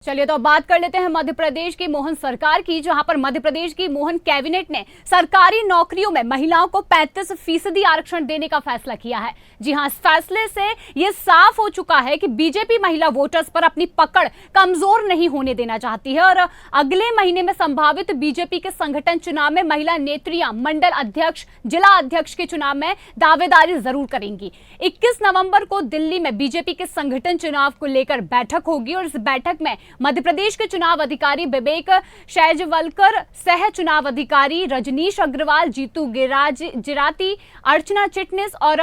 चलिए तो अब बात कर लेते हैं मध्य प्रदेश की मोहन सरकार की, जहां पर मध्य प्रदेश की मोहन कैबिनेट ने सरकारी नौकरियों में महिलाओं को 35% आरक्षण देने का फैसला किया है। जी हां, इस फैसले से यह साफ हो चुका है कि बीजेपी महिला वोटर्स पर अपनी पकड़ कमजोर नहीं होने देना चाहती है और अगले महीने में संभावित बीजेपी के संगठन चुनाव में महिला नेत्रियां मंडल अध्यक्ष, जिला अध्यक्ष के चुनाव में दावेदारी जरूर करेंगी। 21 नवंबर को दिल्ली में बीजेपी के संगठन चुनाव को लेकर बैठक होगी और इस बैठक में मध्य प्रदेश के चुनाव अधिकारी विवेक शैजवलकर, सह चुनाव अधिकारी रजनीश अग्रवाल, जीतू जिराती, अर्चना चिटनिस और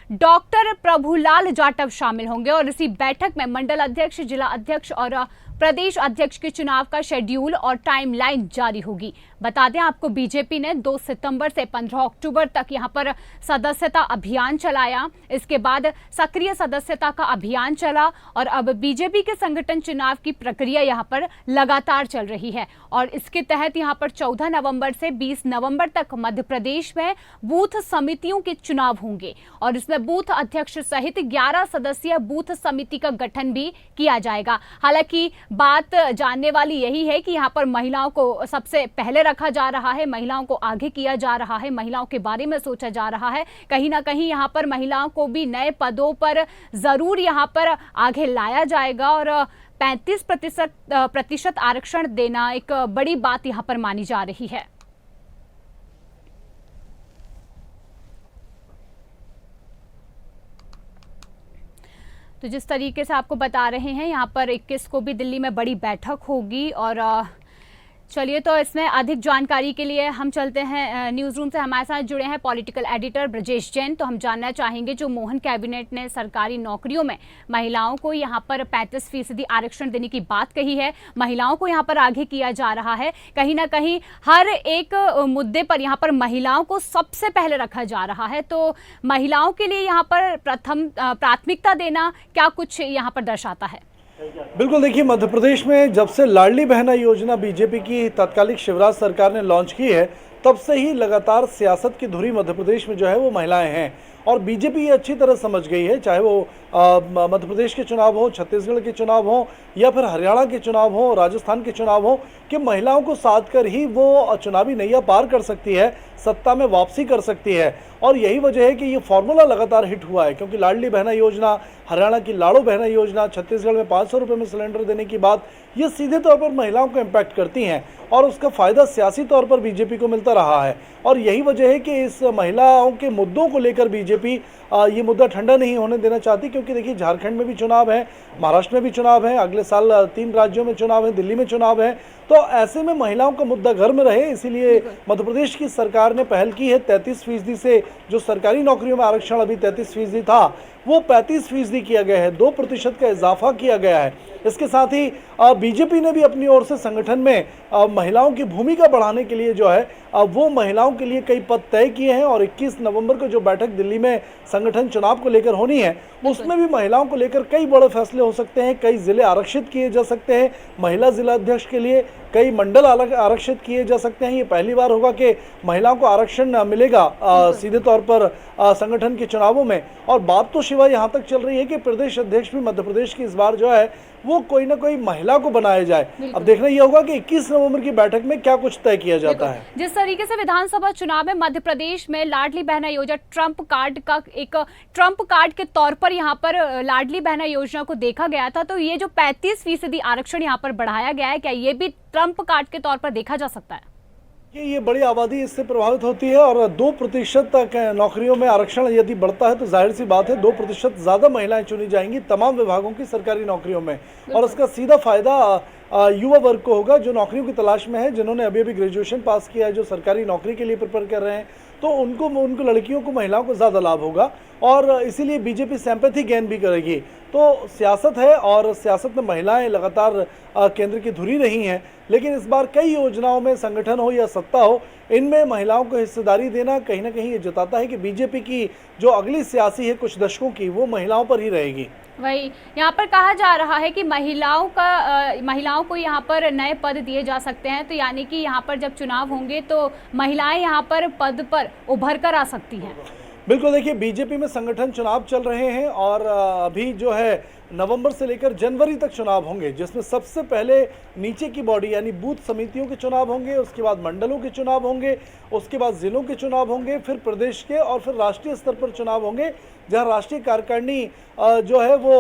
डॉक्टर प्रभुलाल जाटव शामिल होंगे और इसी बैठक में मंडल अध्यक्ष, जिला अध्यक्ष और प्रदेश अध्यक्ष के चुनाव का शेड्यूल और टाइमलाइन जारी होगी। बता दें आपको, बीजेपी ने 2 सितंबर से 15 अक्टूबर तक यहां पर सदस्यता अभियान चलाया। इसके बाद सक्रिय सदस्यता का अभियान चला और अब बीजेपी के संगठन चुनाव की प्रक्रिया यहां पर लगातार चल रही है और इसके तहत यहां पर 14 नवंबर से 20 नवंबर तक मध्य प्रदेश में बूथ समितियों के चुनाव होंगे और इसमें बूथ अध्यक्ष सहित 11 सदस्यीय बूथ समिति का गठन भी किया जाएगा। हालांकि बात जानने वाली यही है कि यहाँ पर महिलाओं को सबसे पहले रखा जा रहा है, महिलाओं को आगे किया जा रहा है, महिलाओं के बारे में सोचा जा रहा है। कहीं ना कहीं यहाँ पर महिलाओं को भी नए पदों पर जरूर यहाँ पर आगे लाया जाएगा और 35% आरक्षण देना एक बड़ी बात यहाँ पर मानी जा रही है। तो जिस तरीके से आपको बता रहे हैं, यहाँ पर 21 को भी दिल्ली में बड़ी बैठक होगी और चलिए तो इसमें अधिक जानकारी के लिए हम चलते हैं न्यूज़ रूम से। हमारे साथ जुड़े हैं पॉलिटिकल एडिटर ब्रजेश जैन। तो हम जानना चाहेंगे, जो मोहन कैबिनेट ने सरकारी नौकरियों में महिलाओं को यहाँ पर 35% आरक्षण देने की बात कही है, महिलाओं को यहाँ पर आगे किया जा रहा है, कहीं ना कहीं हर एक मुद्दे पर यहाँ पर महिलाओं को सबसे पहले रखा जा रहा है। तो महिलाओं के लिए यहाँ पर प्रथम प्राथमिकता देना क्या कुछ यहाँ पर दर्शाता है? बिल्कुल, देखिए, मध्य प्रदेश में जब से लाडली बहना योजना बीजेपी की तत्कालिक शिवराज सरकार ने लॉन्च की है, तब से ही लगातार सियासत की धुरी मध्य प्रदेश में जो है वो महिलाएं हैं और बीजेपी ये अच्छी तरह समझ गई है, चाहे वो मध्य प्रदेश के चुनाव हो, छत्तीसगढ़ के चुनाव हो या फिर हरियाणा के चुनाव हो, राजस्थान के चुनाव हो, कि महिलाओं को साथ कर ही वो चुनावी नैया पार कर सकती है, सत्ता में वापसी कर सकती है। और यही वजह है कि ये फॉर्मूला लगातार हिट हुआ है, क्योंकि लाडली बहना योजना, हरियाणा की लाड़ो बहना योजना, छत्तीसगढ़ में 500 रुपये में सिलेंडर देने की बात, ये सीधे तौर पर महिलाओं को इम्पैक्ट करती हैं और उसका फ़ायदा सियासी तौर पर बीजेपी को मिलता रहा है। और यही वजह है कि इस महिलाओं के मुद्दों को लेकर बीजेपी ये मुद्दा ठंडा नहीं होने देना चाहती, क्योंकि देखिए, झारखंड में भी चुनाव है, महाराष्ट्र में भी चुनाव है, अगले साल 3 राज्यों में चुनाव है, दिल्ली में चुनाव है। तो ऐसे में महिलाओं का मुद्दा घर में रहे, इसीलिए मध्य प्रदेश की सरकार ने पहल की है। 33% से जो सरकारी नौकरियों में आरक्षण अभी 33% था, वो 35% किया गया है, 2% का इजाफा किया गया है। इसके साथ ही बीजेपी ने भी अपनी ओर से संगठन में महिलाओं की भूमिका बढ़ाने के लिए जो है वो महिलाओं के लिए कई पद तय किए हैं और 21 नवंबर को जो बैठक दिल्ली में संगठन चुनाव को लेकर होनी है, उसमें भी महिलाओं को लेकर कई बड़े फैसले हो सकते हैं। कई जिले आरक्षित किए जा सकते हैं, महिला जिला अध्यक्ष के लिए कई मंडल आरक्षित किए जा सकते हैं। ये पहली बार होगा कि महिलाओं को आरक्षण मिलेगा सीधे तौर पर संगठन के चुनावों में। और बात तो शिवा यहाँ तक चल रही है कि प्रदेश अध्यक्ष भी मध्य प्रदेश की इस बार जो है वो कोई ना कोई महिला को बनाया जाए। अब देखना यह होगा कि 21 नवंबर की बैठक में क्या कुछ तय किया जाता है। जिस तरीके से विधानसभा चुनाव में मध्य प्रदेश में लाडली बहना योजना ट्रम्प कार्ड के तौर पर यहाँ पर लाडली बहना योजना को देखा गया था, तो ये जो 35% आरक्षण यहाँ पर बढ़ाया गया है, क्या ये भी ट्रम्प कार्ड के तौर पर देखा जा सकता है? ये बड़ी आबादी इससे प्रभावित होती है और 2% तक नौकरियों में आरक्षण यदि बढ़ता है तो जाहिर सी बात है 2% ज़्यादा महिलाएं चुनी जाएंगी तमाम विभागों की सरकारी नौकरियों में और इसका सीधा फायदा युवा वर्ग को होगा, जो नौकरियों की तलाश में है, जिन्होंने अभी अभी ग्रेजुएशन पास किया है, जो सरकारी नौकरी के लिए प्रिपेयर कर रहे हैं, तो उनको लड़कियों को, महिलाओं को ज़्यादा लाभ होगा और इसीलिए बीजेपी सिंपैथी गेन भी करेगी। तो सियासत है और सियासत में महिलाएं लगातार केंद्र की धुरी रही हैं, लेकिन इस बार कई योजनाओं में, संगठन हो या सत्ता हो, इनमें महिलाओं को हिस्सेदारी देना कहीं ना कहीं ये जताता है कि बीजेपी की जो अगली सियासी है कुछ दशकों की, वो महिलाओं पर ही रहेगी। वही यहाँ पर कहा जा रहा है कि महिलाओं को यहाँ पर नए पद दिए जा सकते हैं, तो यानी कि यहाँ पर जब चुनाव होंगे तो महिलाएं यहाँ पर पद पर उभर कर आ सकती हैं। बिल्कुल, देखिए, बीजेपी में संगठन चुनाव चल रहे हैं और अभी जो है नवंबर से लेकर जनवरी तक चुनाव होंगे, जिसमें सबसे पहले नीचे की बॉडी यानी बूथ समितियों के चुनाव होंगे, उसके बाद मंडलों के चुनाव होंगे, उसके बाद जिलों के चुनाव होंगे, फिर प्रदेश के और फिर राष्ट्रीय स्तर पर चुनाव होंगे, जहां राष्ट्रीय कार्यकारिणी जो है वो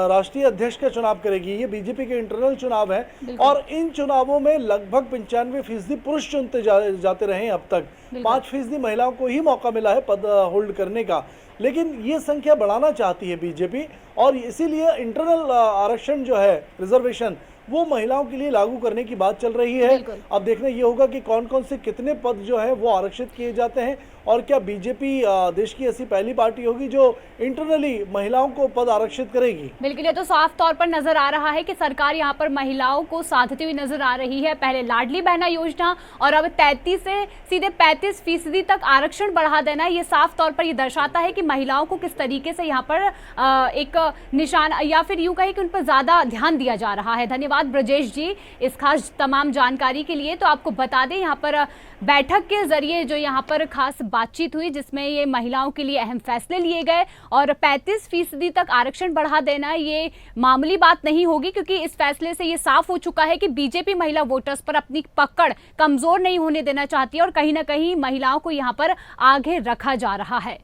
राष्ट्रीय अध्यक्ष का चुनाव करेगी। ये बीजेपी के इंटरनल चुनाव है और इन चुनावों में लगभग 95% पुरुष चुनते जाते रहे हैं। अब तक 5% महिलाओं को ही मौका मिला है पद होल्ड करने का, लेकिन ये संख्या बढ़ाना चाहती है बीजेपी और इसीलिए इंटरनल आरक्षण जो है, रिजर्वेशन, वो महिलाओं के लिए लागू करने की बात चल रही है। अब देखना ये होगा कि कौन कौन से कितने पद जो है वो आरक्षित किए जाते हैं और क्या बीजेपी देश की ऐसी पहली पार्टी होगी जो इंटरनली महिलाओं को पद आरक्षित करेगी। बिल्कुल, ये तो साफ तौर पर नजर आ रहा है कि सरकार यहाँ पर महिलाओं को साधती हुई नजर आ रही है। पहले लाडली बहना योजना और अब 33 से सीधे 35% तक आरक्षण बढ़ा देना, ये साफ तौर पर ये दर्शाता है कि महिलाओं को किस तरीके से यहाँ पर एक निशान या फिर यूं कहे कि उन पर ज्यादा ध्यान दिया जा रहा है। धन्यवाद ब्रजेश जी इस खास तमाम जानकारी के लिए। तो आपको बता दें यहाँ पर बैठक के जरिए जो यहाँ पर खास बातचीत हुई, जिसमें ये महिलाओं के लिए अहम फैसले लिए गए और 35% तक आरक्षण बढ़ा देना ये मामूली बात नहीं होगी, क्योंकि इस फैसले से ये साफ हो चुका है कि बीजेपी महिला वोटर्स पर अपनी पकड़ कमजोर नहीं होने देना चाहती है और कहीं ना कहीं महिलाओं को यहाँ पर आगे रखा जा रहा है।